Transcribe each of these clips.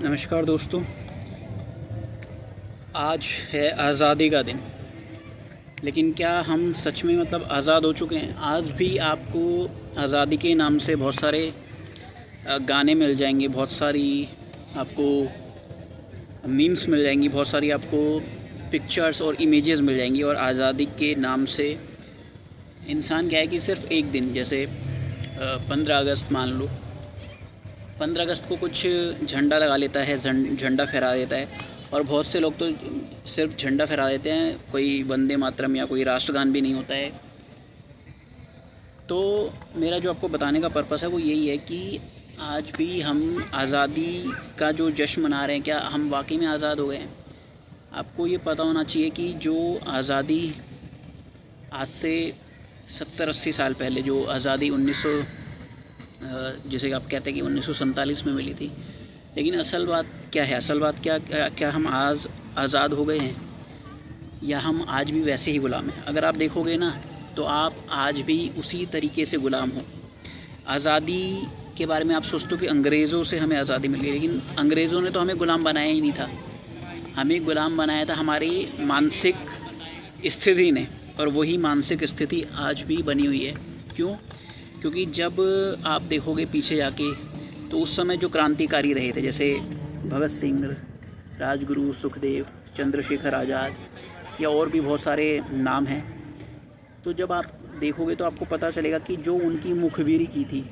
नमस्कार दोस्तों। आज है आज़ादी का दिन, लेकिन क्या हम सच में आज़ाद हो चुके हैं? आज भी आपको आज़ादी के नाम से बहुत सारे गाने मिल जाएंगे, बहुत सारी आपको मीम्स मिल जाएंगी, बहुत सारी आपको पिक्चर्स और इमेजेस मिल जाएंगी। और आज़ादी के नाम से इंसान क्या है कि सिर्फ़ एक दिन, जैसे 15 अगस्त मान लो, 15 अगस्त को कुछ झंडा लगा लेता है, झंडा फहरा देता है। और बहुत से लोग तो सिर्फ झंडा फहरा देते हैं, कोई वंदे मातरम या कोई राष्ट्रगान भी नहीं होता है। तो मेरा जो आपको बताने का पर्पस है वो यही है कि आज भी हम आज़ादी का जो जश्न मना रहे हैं, क्या हम वाकई में आज़ाद हो गए हैं? आपको ये पता होना चाहिए कि जो आज़ादी आज से 70-80 साल पहले, जो आज़ादी 1900 जैसे आप कहते हैं कि 1947 में मिली थी, लेकिन असल बात क्या है? असल बात क्या हम आज आज़ाद हो गए हैं, या हम आज भी वैसे ही ग़ुलाम हैं? अगर आप देखोगे ना, तो आप आज भी उसी तरीके से ग़ुलाम हो। आज़ादी के बारे में आप सोचते हो कि अंग्रेज़ों से हमें आज़ादी मिल गई, लेकिन अंग्रेज़ों ने तो हमें ग़ुलाम बनाया ही नहीं था। हमें ग़ुलाम बनाया था हमारी मानसिक स्थिति ने, और वही मानसिक स्थिति आज भी बनी हुई है। क्यों? क्योंकि जब आप देखोगे पीछे जाके, तो उस समय जो क्रांतिकारी रहे थे, जैसे भगत सिंह, राजगुरु, सुखदेव, चंद्रशेखर आज़ाद, या और भी बहुत सारे नाम हैं, तो जब आप देखोगे तो आपको पता चलेगा कि जो उनकी मुखबिरी की थी,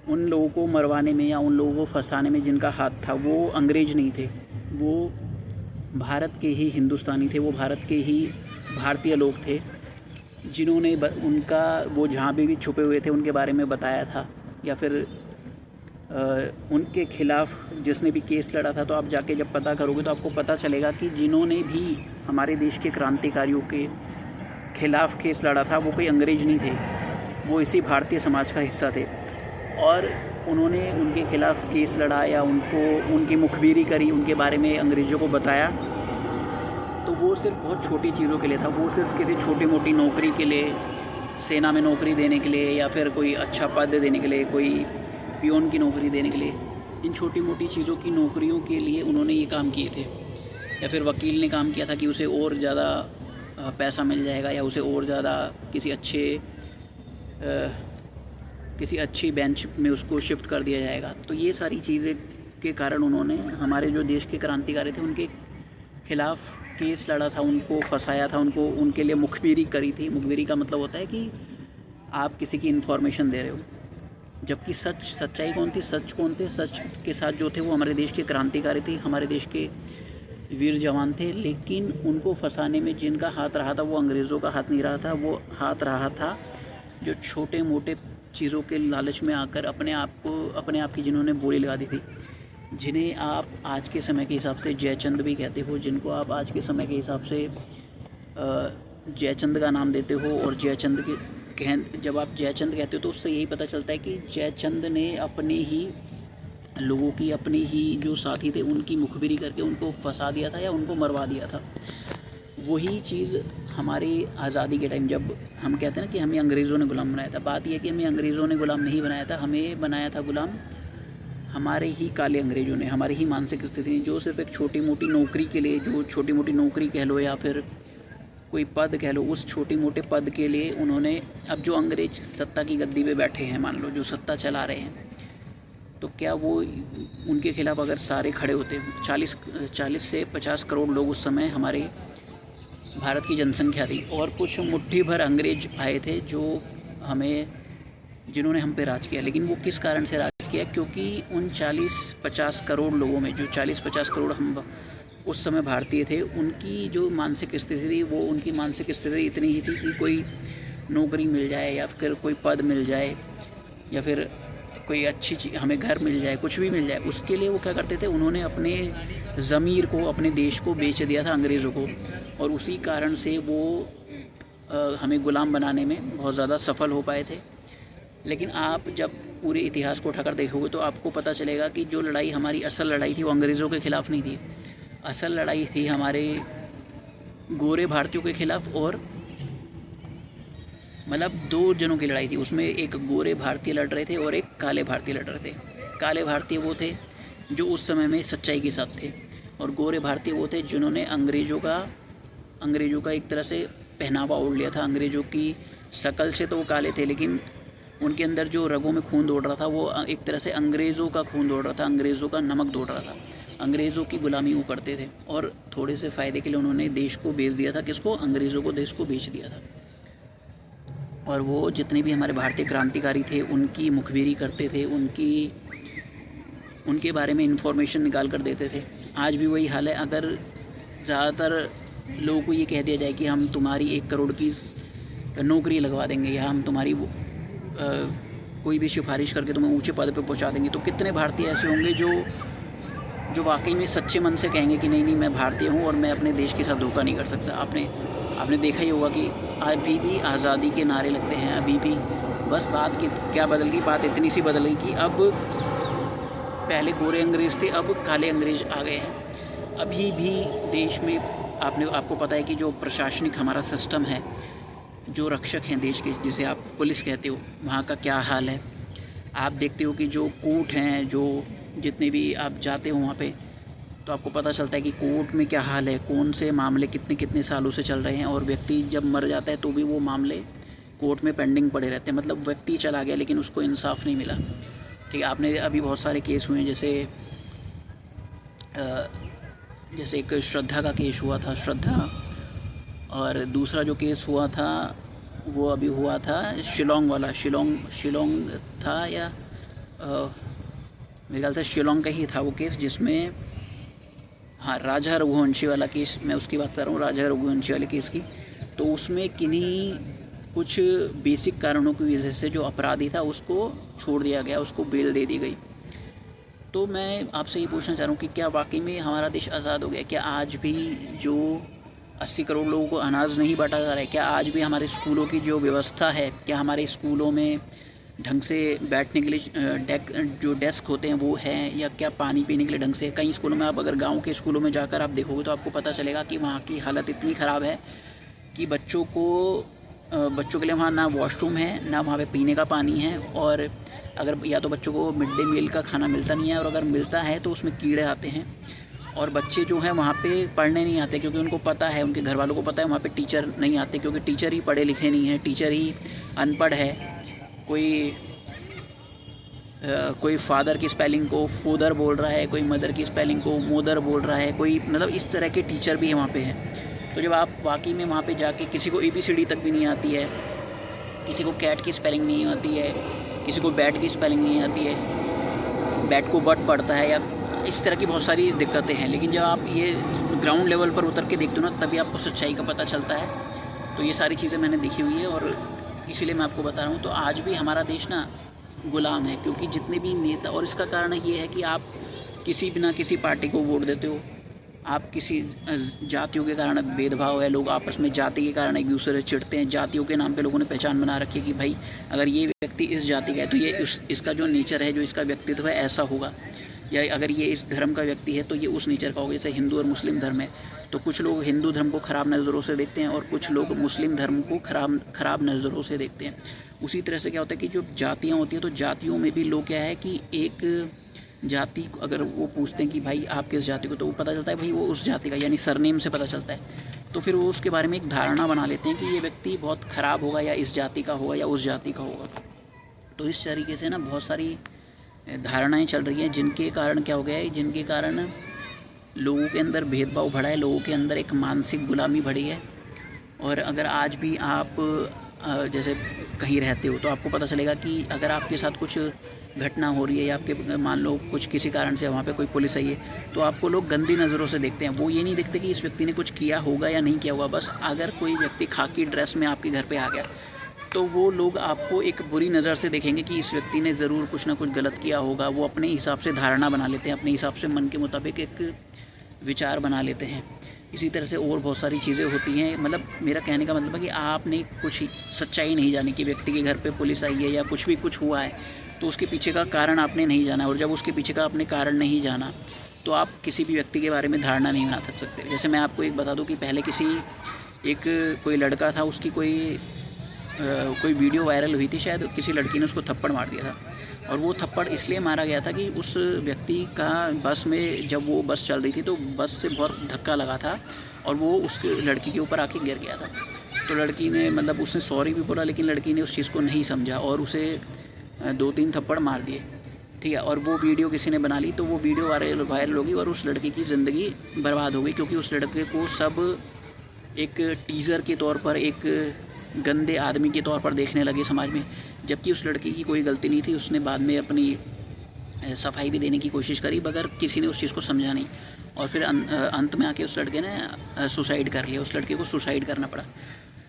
उन लोगों को मरवाने में या उन लोगों को फंसाने में जिनका हाथ था, वो अंग्रेज़ नहीं थे, वो भारत के ही हिंदुस्तानी थे, वो भारत के ही भारतीय लोग थे, जिन्होंने उनका वो जहाँ भी छुपे हुए थे उनके बारे में बताया था, या फिर उनके ख़िलाफ़ जिसने भी केस लड़ा था। तो आप जाके जब पता करोगे तो आपको पता चलेगा कि जिन्होंने भी हमारे देश के क्रांतिकारियों के ख़िलाफ़ केस लड़ा था, वो कोई अंग्रेज़ नहीं थे, वो इसी भारतीय समाज का हिस्सा थे। और उन्होंने उनके ख़िलाफ़ केस लड़ा या उनकी मुखबिरी करी, उनके बारे में अंग्रेज़ों को बताया, तो वो सिर्फ बहुत छोटी चीज़ों के लिए था। वो सिर्फ किसी छोटी मोटी नौकरी के लिए, सेना में नौकरी देने के लिए, या फिर कोई अच्छा पद देने के लिए, कोई पियोन की नौकरी देने के लिए, इन छोटी मोटी चीज़ों की नौकरियों के लिए उन्होंने ये काम किए थे। या फिर वकील ने काम किया था कि उसे और ज़्यादा पैसा मिल जाएगा, या उसे और ज़्यादा किसी अच्छी बेंच में उसको शिफ्ट कर दिया जाएगा। तो ये सारी चीज़ें के कारण उन्होंने हमारे जो देश के क्रांतिकारी थे उनके ख़िलाफ़ केस लड़ा था, उनको फंसाया था, उनके लिए मुखबिरी करी थी। मुखबिरी का मतलब होता है कि आप किसी की इन्फॉर्मेशन दे रहे हो, जबकि सच्चाई कौन थी? सच कौन थे? सच के साथ जो थे वो हमारे देश के क्रांतिकारी थे, हमारे देश के वीर जवान थे। लेकिन उनको फंसाने में जिनका हाथ रहा था, वो अंग्रेज़ों का हाथ नहीं रहा था, वो हाथ रहा था जो छोटे मोटे चीज़ों के लालच में आकर अपने आप की जिन्होंने बोली लगा दी थी, जिन्हें आप आज के समय के हिसाब से जयचंद भी कहते हो, जिनको आप आज के समय के हिसाब से जयचंद का नाम देते हो। और जयचंद जब आप जयचंद कहते हो तो उससे यही पता चलता है कि जयचंद ने अपने ही लोगों की, अपने ही जो साथी थे उनकी मुखबिरी करके उनको फंसा दिया था या उनको मरवा दिया था। वही चीज़ हमारी आज़ादी के टाइम, जब हम कहते हैं ना कि हमें अंग्रेज़ों ने ग़ुलाम बनाया था, बात यह कि हमें अंग्रेज़ों ने ग़ुलाम नहीं बनाया था, हमें बनाया था ग़ुलाम हमारे ही काले अंग्रेज़ों ने, हमारी ही मानसिक स्थिति ने, जो सिर्फ एक छोटी मोटी नौकरी के लिए, जो छोटी मोटी नौकरी कह लो या फिर कोई पद कह लो, उस छोटे मोटे पद के लिए उन्होंने, अब जो अंग्रेज़ सत्ता की गद्दी पे बैठे हैं, मान लो जो सत्ता चला रहे हैं, तो क्या वो उनके ख़िलाफ़ अगर सारे खड़े होते, 40 से 50 करोड़ लोग उस समय हमारे भारत की जनसंख्या थी, और कुछ मुट्ठी भर अंग्रेज़ आए थे जिन्होंने हम पे राज किया। लेकिन वो किस कारण से राज किया? क्योंकि उन 40-50 करोड़ लोगों में, जो 40-50 करोड़ हम उस समय भारतीय थे, उनकी जो मानसिक स्थिति थी, वो उनकी मानसिक स्थिति इतनी ही थी कि कोई नौकरी मिल जाए, या फिर कोई पद मिल जाए, या फिर कोई अच्छी चीज़, हमें घर मिल जाए, कुछ भी मिल जाए, उसके लिए वो क्या करते थे? उन्होंने अपने ज़मीर को, अपने देश को बेच दिया था अंग्रेज़ों को, और उसी कारण से वो हमें ग़ुलाम बनाने में बहुत ज़्यादा सफल हो पाए थे। लेकिन आप जब पूरे इतिहास को उठाकर देखोगे तो आपको पता चलेगा कि जो लड़ाई हमारी असल लड़ाई थी, वो अंग्रेज़ों के ख़िलाफ़ नहीं थी। असल लड़ाई थी हमारे गोरे भारतीयों के ख़िलाफ़, और मतलब 2 जनों की लड़ाई थी। उसमें एक गोरे भारतीय लड़ रहे थे और एक काले भारतीय लड़ रहे थे। काले भारतीय वो थे जो उस समय में सच्चाई के साथ थे, और गोरे भारतीय वो थे जिन्होंने अंग्रेज़ों का एक तरह से पहनावा ओढ़ लिया था। अंग्रेज़ों की शक्ल से तो वो काले थे, लेकिन उनके अंदर जो रगों में खून दौड़ रहा था वो एक तरह से अंग्रेज़ों का खून दौड़ रहा था, अंग्रेज़ों का नमक दौड़ रहा था। अंग्रेज़ों की गुलामी वो करते थे और थोड़े से फ़ायदे के लिए उन्होंने देश को बेच दिया था। किसको? अंग्रेज़ों को देश को बेच दिया था। और वो जितने भी हमारे भारतीय क्रांतिकारी थे उनकी मुखबिरी करते थे, उनके बारे में इंफॉर्मेशन निकाल कर देते थे। आज भी वही हाल है। अगर ज़्यादातर लोगों को ये कह दिया जाए कि हम तुम्हारी 1 करोड़ की नौकरी लगवा देंगे या हम तुम्हारी कोई भी सिफारिश करके तुम्हें ऊंचे पद पे पहुंचा देंगे, तो कितने भारतीय ऐसे होंगे जो वाकई में सच्चे मन से कहेंगे कि नहीं मैं भारतीय हूँ और मैं अपने देश के साथ धोखा नहीं कर सकता। आपने देखा ही होगा कि अभी भी आज़ादी के नारे लगते हैं, अभी भी। बस बात की क्या बदल गई? बात इतनी सी बदल गई कि अब पहले गोरे अंग्रेज़ थे, अब काले अंग्रेज़ आ गए हैं। अभी भी देश में आपको पता है कि जो प्रशासनिक हमारा सिस्टम है, जो रक्षक हैं देश के, जिसे आप पुलिस कहते हो, वहाँ का क्या हाल है। आप देखते हो कि जो कोर्ट हैं, जो जितने भी आप जाते हो वहाँ पे, तो आपको पता चलता है कि कोर्ट में क्या हाल है, कौन से मामले कितने सालों से चल रहे हैं, और व्यक्ति जब मर जाता है तो भी वो मामले कोर्ट में पेंडिंग पड़े रहते हैं। मतलब व्यक्ति चला गया लेकिन उसको इंसाफ नहीं मिला। ठीक है, आपने अभी बहुत सारे केस हुए हैं, जैसे एक श्रद्धा का केस हुआ था, श्रद्धा, और दूसरा जो केस हुआ था वो अभी हुआ था शिलोंग वाला, शिलोंग था, या मेरे ख्याल से शिलोंग का ही था वो केस, जिसमें हाँ राजा रघुवंशी वाला केस, मैं उसकी बात कर रहा हूँ, राजा रघुवंशी वाले केस की। तो उसमें किन्हीं कुछ बेसिक कारणों की वजह से जो अपराधी था उसको छोड़ दिया गया, उसको बेल दे दी गई। तो मैं आपसे ये पूछना चाह रहा हूँ कि क्या वाकई में हमारा देश आज़ाद हो गया? क्या आज भी जो 80 करोड़ लोगों को अनाज नहीं बांटा जा रहा है? क्या आज भी हमारे स्कूलों की जो व्यवस्था है, क्या हमारे स्कूलों में ढंग से बैठने के लिए जो डेस्क होते हैं वो हैं, या क्या पानी पीने के लिए ढंग से? कई स्कूलों में, आप अगर गांव के स्कूलों में जाकर आप देखोगे तो आपको पता चलेगा कि वहाँ की हालत इतनी ख़राब है कि बच्चों के लिए वहाँ ना वॉशरूम है, ना वहाँ पे पीने का पानी है, और अगर या तो बच्चों को मिड डे मील का खाना मिलता नहीं है, और अगर मिलता है तो उसमें कीड़े आते हैं। और बच्चे जो हैं वहाँ पे पढ़ने नहीं आते, क्योंकि उनको पता है, उनके घर वालों को पता है वहाँ पे टीचर नहीं आते, क्योंकि टीचर ही पढ़े लिखे नहीं हैं, टीचर ही अनपढ़ है। कोई फादर की स्पेलिंग को फूदर बोल रहा है, कोई मदर की स्पेलिंग को मोदर बोल रहा है, कोई मतलब इस तरह के टीचर भी वहाँ पे हैं। तो जब आप वाकई में वहाँ पे जाके, किसी को ABCD तक भी नहीं आती है, किसी को कैट की स्पेलिंग नहीं आती है, किसी को बैट की स्पेलिंग नहीं आती है, बैट को बट पड़ता है, या इस तरह की बहुत सारी दिक्कतें हैं। लेकिन जब आप ये ग्राउंड लेवल पर उतर के देखते हो ना, तभी आपको सच्चाई का पता चलता है। तो ये सारी चीज़ें मैंने देखी हुई है और इसीलिए मैं आपको बता रहा हूँ। तो आज भी हमारा देश ना गुलाम है, क्योंकि जितने भी नेता, और इसका कारण ये है कि आप किसी बिना किसी पार्टी को वोट देते हो, आप किसी जातियों के कारण भेदभाव है, लोग आपस में जाति के कारण एक दूसरे से चिढ़ते हैं, जातियों के नाम पे लोगों ने पहचान बना रखी है कि भाई अगर ये व्यक्ति इस जाति का है तो ये इसका जो नेचर है, जो इसका व्यक्तित्व है ऐसा होगा, या अगर ये इस धर्म का व्यक्ति है तो ये उस नेचर का होगा। जैसे हिंदू और मुस्लिम धर्म है, तो कुछ लोग हिंदू धर्म को ख़राब नज़रों से देखते हैं और कुछ लोग मुस्लिम धर्म को ख़राब नज़रों से देखते हैं। उसी तरह से क्या होता है कि जो जातियाँ होती हैं, तो जातियों में भी लोग क्या है कि एक जाति अगर वो पूछते हैं कि भाई आप किस जाति को, तो वो पता चलता है भाई वो उस जाति का, यानी सरनेम से पता चलता है। तो फिर वो उसके बारे में एक धारणा बना लेते हैं कि ये व्यक्ति बहुत ख़राब होगा, या इस जाति का होगा, या उस जाति का होगा। तो इस तरीके से ना बहुत सारी धारणाएं चल रही हैं, जिनके कारण क्या हो गया है, जिनके कारण लोगों के अंदर भेदभाव बढ़ा है, लोगों के अंदर एक मानसिक गुलामी बढ़ी है। और अगर आज भी आप जैसे कहीं रहते हो तो आपको पता चलेगा कि अगर आपके साथ कुछ घटना हो रही है, या आपके मान लो कुछ किसी कारण से वहाँ पे कोई पुलिस आई है, तो आपको लोग गंदी नज़रों से देखते हैं। वो ये नहीं देखते कि इस व्यक्ति ने कुछ किया होगा या नहीं किया होगा। बस अगर कोई व्यक्ति खाकी ड्रेस में आपके घर पे आ गया तो वो लोग आपको एक बुरी नज़र से देखेंगे कि इस व्यक्ति ने ज़रूर कुछ ना कुछ गलत किया होगा। वो अपने हिसाब से धारणा बना लेते हैं, अपने हिसाब से मन के मुताबिक एक विचार बना लेते हैं। इसी तरह से और बहुत सारी चीज़ें होती हैं। मतलब मेरा कहने का मतलब है कि आपने कुछ सच्चाई नहीं जानी कि व्यक्ति के घर पे पुलिस आई है या कुछ हुआ है, तो उसके पीछे का कारण आपने नहीं जाना। और जब उसके पीछे का आपने कारण नहीं जाना तो आप किसी भी व्यक्ति के बारे में धारणा नहीं बना सकते। जैसे मैं आपको एक बता दूं कि पहले कोई लड़का था, उसकी कोई कोई वीडियो वायरल हुई थी, शायद किसी लड़की ने उसको थप्पड़ मार दिया था। और वो थप्पड़ इसलिए मारा गया था कि उस व्यक्ति का बस में, जब वो बस चल रही थी तो बस से बहुत धक्का लगा था और वो उस लड़की के ऊपर आके गिर गया था। तो लड़की ने, मतलब उसने सॉरी भी बोला, लेकिन लड़की ने उस चीज़ को नहीं समझा और उसे 2-3 थप्पड़ मार दिए, ठीक है। और वो वीडियो किसी ने बना ली, तो वो वीडियो वायरल होगी और उस लड़की की ज़िंदगी बर्बाद हो गई, क्योंकि उस लड़के को सब एक टीज़र के तौर पर, एक गंदे आदमी के तौर पर देखने लगे समाज में, जबकि उस लड़की की कोई गलती नहीं थी। उसने बाद में अपनी सफाई भी देने की कोशिश करी, मगर किसी ने उस चीज़ को समझा नहीं और फिर अंत में आके उस लड़के ने सुसाइड कर लिया, उस लड़के को सुसाइड करना पड़ा।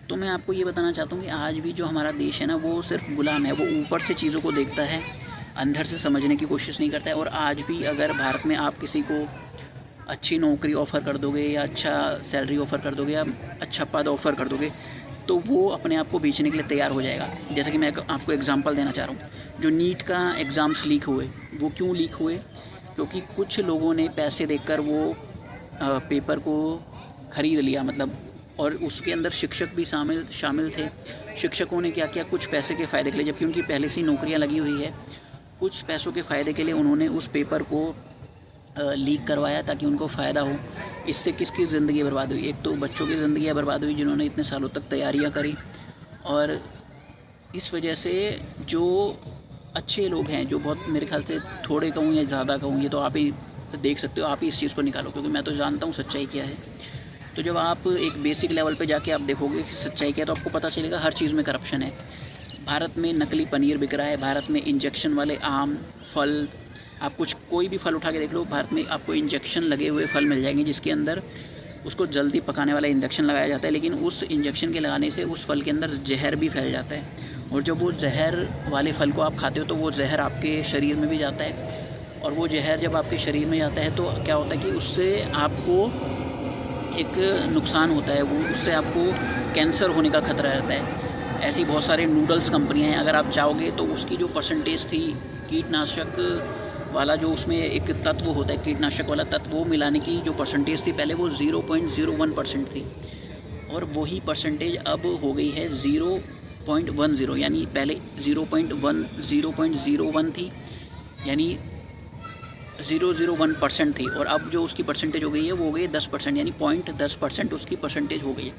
तो मैं आपको ये बताना चाहता हूँ कि आज भी जो हमारा देश है ना, वो सिर्फ गुलाम है, वो ऊपर से चीज़ों को देखता है, अंदर से समझने की कोशिश नहीं करता है। और आज भी अगर भारत में आप किसी को अच्छी नौकरी ऑफ़र कर दोगे या अच्छा सैलरी ऑफ़र कर दोगे या अच्छा पद ऑफ़र कर दोगे, तो वो अपने आप को बेचने के लिए तैयार हो जाएगा। जैसे कि मैं आपको एग्जांपल देना चाह रहा हूँ, जो नीट का एग्ज़ाम्स लीक हुए, वो क्यों लीक हुए? क्योंकि कुछ लोगों ने पैसे देकर वो पेपर को ख़रीद लिया, मतलब, और उसके अंदर शिक्षक भी शामिल थे। शिक्षकों ने क्या किया, कुछ पैसे के फ़ायदे के लिए, जबकि उनकी पहले से ही नौकरियाँ लगी हुई है, कुछ पैसों के फ़ायदे के लिए उन्होंने उस पेपर को लीक करवाया ताकि उनको फ़ायदा हो। इससे किसकी ज़िंदगी बर्बाद हुई? एक तो बच्चों की ज़िंदगी बर्बाद हुई जिन्होंने इतने सालों तक तैयारियां करी, और इस वजह से जो अच्छे लोग हैं, जो बहुत, मेरे ख्याल से थोड़े कहूँ या ज़्यादा कहूँ, ये तो आप ही देख सकते हो, आप ही इस चीज़ को निकालो, क्योंकि मैं तो जानता हूँ सच्चाई क्या है। तो जब आप एक बेसिक लेवल पे जाके आप देखोगे कि सच्चाई क्या है, तो आपको पता चलेगा हर चीज़ में करप्शन है। भारत में नकली पनीर बिक रहा है, भारत में इंजेक्शन वाले आम, फल, आप कोई भी फल उठा के देख लो, भारत में आपको इंजेक्शन लगे हुए फल मिल जाएंगे, जिसके अंदर उसको जल्दी पकाने वाला इंजेक्शन लगाया जाता है, लेकिन उस इंजेक्शन के लगाने से उस फल के अंदर जहर भी फैल जाता है। और जब वो जहर वाले फल को आप खाते हो तो वो जहर आपके शरीर में भी जाता है, और वो जहर जब आपके शरीर में जाता है तो क्या होता है कि उससे आपको एक नुकसान होता है, वो उससे आपको कैंसर होने का खतरा रहता है। ऐसी बहुत सारे नूडल्स कंपनियां हैं, अगर आप चाहोगे तो उसकी जो परसेंटेज थी कीटनाशक वाला, जो उसमें एक तत्व होता है कीटनाशक वाला तत्व, वो मिलाने की जो परसेंटेज थी पहले, वो 0.01% थी, और वही परसेंटेज अब हो गई है 0.10, यानी पहले 0.01 थी, यानी 0.01% थी, और अब जो उसकी परसेंटेज हो गई है वो हो गई 10%, यानी 0.10% उसकी परसेंटेज हो गई है।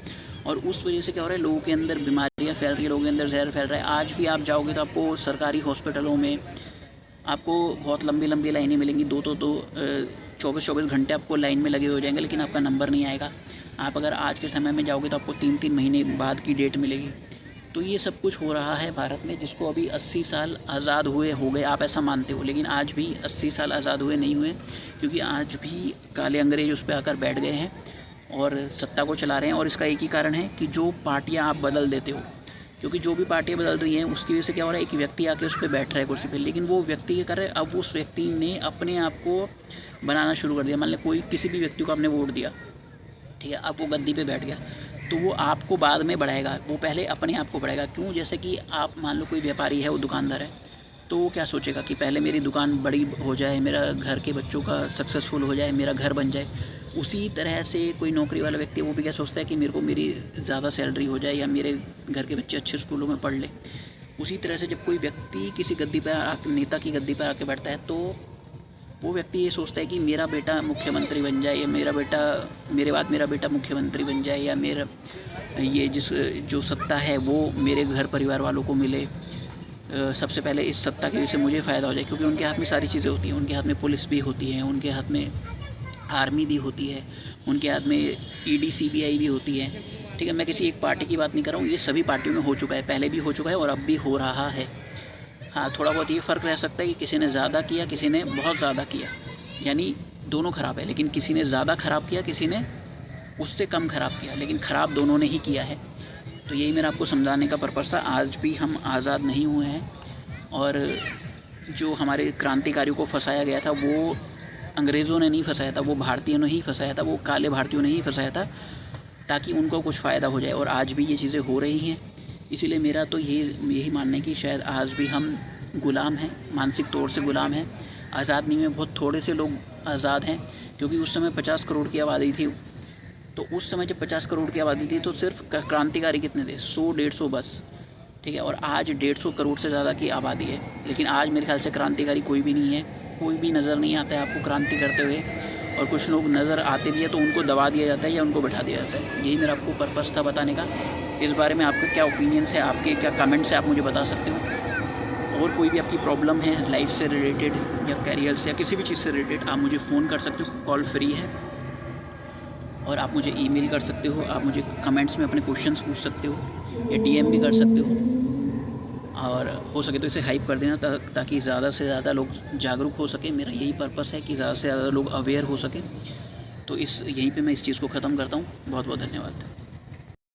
और उस वजह से क्या हो रहा है, लोगों के अंदर बीमारियाँ फैल रही है, लोगों के अंदर जहर फैल रहा है। आज भी आप जाओगे तो आपको सरकारी हॉस्पिटलों में आपको बहुत लंबी लंबी लाइनें मिलेंगी, 24 घंटे आपको लाइन में लगे हो जाएंगे, लेकिन आपका नंबर नहीं आएगा। आप अगर आज के समय में जाओगे तो आपको 3-3 महीने बाद की डेट मिलेगी। तो ये सब कुछ हो रहा है भारत में, जिसको अभी 80 साल आज़ाद हुए हो गए, आप ऐसा मानते हो, लेकिन आज भी 80 साल आज़ाद हुए नहीं हुए, क्योंकि आज भी काले अंग्रेज उस पर आकर बैठ गए हैं और सत्ता को चला रहे हैं। और इसका एक ही कारण है कि जो पार्टियाँ आप बदल देते हो, क्योंकि जो भी पार्टियाँ बदल रही हैं उसकी वजह से क्या हो रहा है, एक व्यक्ति आके उस पर बैठ रहा है कुर्सी पे, लेकिन वो व्यक्ति क्या कर रहा है, अब उस व्यक्ति ने अपने आप को बनाना शुरू कर दिया। मान लो कोई किसी भी व्यक्ति को आपने वोट दिया, ठीक है, अब वो गद्दी पे बैठ गया, तो वो आपको बाद में बढ़ाएगा, वो पहले अपने आप को बढ़ाएगा। क्यों? जैसे कि आप मान लो कोई व्यापारी है, वो दुकानदार है, तो वो क्या सोचेगा कि पहले मेरी दुकान बड़ी हो जाए, मेरा घर के बच्चों का सक्सेसफुल हो जाए, मेरा घर बन जाए। उसी तरह से कोई नौकरी वाला व्यक्ति है, वो भी क्या सोचता है कि मेरे को मेरी ज़्यादा सैलरी हो जाए या मेरे घर के बच्चे अच्छे स्कूलों में पढ़ ले। उसी तरह से जब कोई व्यक्ति किसी गद्दी पर, नेता की गद्दी पर आके बैठता है, तो वो व्यक्ति ये सोचता है कि मेरा बेटा मुख्यमंत्री बन जाए, या मेरे बाद मेरा बेटा मुख्यमंत्री बन जाए, या मेरा ये जो सत्ता है वो मेरे घर परिवार वालों को मिले। सबसे पहले इस सत्ता की वजह से मुझे फ़ायदा हो जाए, क्योंकि उनके हाथ में सारी चीज़ें होती हैं, उनके हाथ में पुलिस भी होती है, उनके हाथ में आर्मी भी होती है, उनके हाथ में ईडी सीबीआई भी होती है। ठीक है, मैं किसी एक पार्टी की बात नहीं कर रहा हूँ, ये सभी पार्टियों में हो चुका है, पहले भी हो चुका है और अब भी हो रहा है। हाँ, थोड़ा बहुत ये फ़र्क रह सकता है कि किसी ने ज़्यादा किया, किसी ने बहुत ज़्यादा किया, यानी दोनों ख़राब है, लेकिन किसी ने ज़्यादा ख़राब किया, किसी ने उससे कम ख़राब किया, लेकिन ख़राब दोनों ने ही किया है। तो यही मेरा आपको समझाने का पर्पज़ था। आज भी हम आज़ाद नहीं हुए हैं, और जो हमारे क्रांतिकारियों को फंसाया गया था वो अंग्रेज़ों ने नहीं फंसाया था, वो भारतीयों ने ही फंसाया था, वो काले भारतीयों ने ही फंसाया था, ताकि उनको कुछ फ़ायदा हो जाए। और आज भी ये चीज़ें हो रही हैं। इसीलिए मेरा तो यही मानना है कि शायद आज भी हम गुलाम हैं, मानसिक तौर से गुलाम हैं। आज़ाद नहीं में बहुत थोड़े से लोग आज़ाद हैं, क्योंकि उस समय 50 करोड़ की आबादी थी। तो उस समय जब 50 करोड़ की आबादी थी तो सिर्फ क्रांतिकारी कितने थे? 100-150 बस। ठीक है। और आज 150 करोड़ से ज़्यादा की आबादी है, लेकिन आज मेरे ख्याल से क्रांतिकारी कोई भी नहीं है, कोई भी नज़र नहीं आता है आपको क्रांति करते हुए। और कुछ लोग नज़र आते भी है तो उनको दबा दिया जाता है या उनको बैठा दिया जाता है। यही मेरा आपको पर्पस था बताने का। इस बारे में आपके क्या ओपिनियंस है, आपके क्या कमेंट्स है, आप मुझे बता सकते हो। और कोई भी आपकी प्रॉब्लम है लाइफ से रिलेटेड या कैरियर से या किसी भी चीज़ से रिलेटेड, आप मुझे फ़ोन कर सकते हो, कॉल फ्री है। और आप मुझे ईमेल कर सकते हो, आप मुझे कमेंट्स में अपने क्वेश्चंस पूछ सकते हो या डीएम भी कर सकते हो। और हो सके तो इसे हाइप कर देना ताकि ज़्यादा से ज़्यादा लोग जागरूक हो सकें। मेरा यही पर्पस है कि ज़्यादा से ज़्यादा लोग अवेयर हो सकें। तो यहीं पे मैं इस चीज़ को ख़त्म करता हूँ। बहुत बहुत धन्यवाद।